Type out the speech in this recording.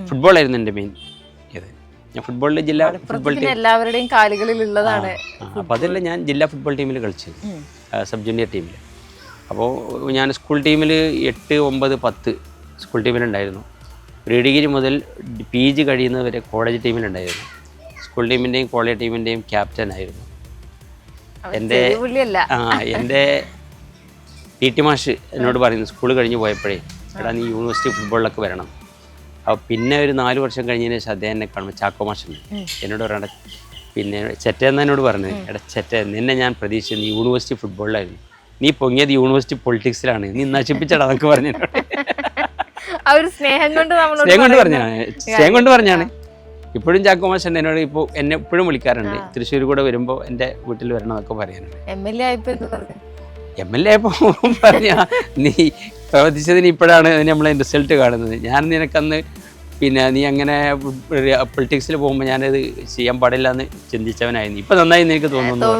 ഫുട്ബോളായിരുന്നു എൻ്റെ മെയിൻ ഇത്. ഞാൻ ഫുട്ബോളിൽ ജില്ലാ ഫുട്ബോൾ ടീം എല്ലാവരുടെയും കാലുകളിൽ ഉള്ളതാണ്. അപ്പോൾ അതിൽ ഞാൻ ജില്ലാ ഫുട്ബോൾ ടീമിൽ കളിച്ചു, സബ് ജൂനിയർ ടീമിൽ. അപ്പോൾ ഞാൻ സ്കൂൾ ടീമിൽ 8, 9, 10 സ്കൂൾ ടീമിലുണ്ടായിരുന്നു. പ്രീ ഡിഗ്രി മുതൽ PG കഴിയുന്നവരെ കോളേജ് ടീമിലുണ്ടായിരുന്നു. സ്കൂൾ ടീമിൻ്റെയും കോളേജ് ടീമിൻ്റെയും ക്യാപ്റ്റനായിരുന്നു. എൻ്റെ PT മാഷ് എന്നോട് പറയുന്നു, സ്കൂൾ കഴിഞ്ഞ് പോയപ്പോഴേ, എടാ നീ യൂണിവേഴ്സിറ്റി ഫുട്ബോളിലൊക്കെ വരണം. അപ്പോൾ പിന്നെ ഒരു 4 വർഷം കഴിഞ്ഞതിന് ശേഷം അദ്ദേഹം എന്നെ കാണുമ്പോൾ, ചാക്കോ മാഷുണ്ട്, എന്നോട് പറയണ്ട, പിന്നെ ചെറ്റയെന്ന് എന്നോട് പറഞ്ഞത്, എടാ ചെറ്റ, നിന്നെ ഞാൻ പ്രതീക്ഷിച്ചത് നീ യൂണിവേഴ്സിറ്റി ഫുട്ബോളിലായിരുന്നു, നീ പൊങ്ങിയത് യൂണിവേഴ്സിറ്റി പൊളിറ്റിക്സിലാണ്, നീ നശിപ്പിച്ചടാ എന്നൊക്കെ പറഞ്ഞു. സ്നേഹം കൊണ്ട് പറഞ്ഞാണ്. ഇപ്പോഴും ചാക്കോ മാഷ് എന്നോട് ഇപ്പോൾ എന്നെ എപ്പോഴും വിളിക്കാറുണ്ട്, തൃശ്ശൂർ കൂടെ വരുമ്പോൾ എൻ്റെ വീട്ടിൽ വരണം എന്നൊക്കെ പറയാനുണ്ട്. MLA ആയപ്പോൾ പറഞ്ഞ നീ പ്രവർത്തിച്ചതിന് ഇപ്പോഴാണ് നമ്മളെ റിസൾട്ട് കാണുന്നത്. ഞാൻ നിനക്കന്ന് പിന്നെ നീ അങ്ങനെ പൊളിറ്റിക്സിൽ പോകുമ്പോൾ ഞാനത് ചെയ്യാൻ പാടില്ല എന്ന് ചിന്തിച്ചവനായിരുന്നു. ഇപ്പം നന്നായി എനിക്ക് തോന്നുന്നു.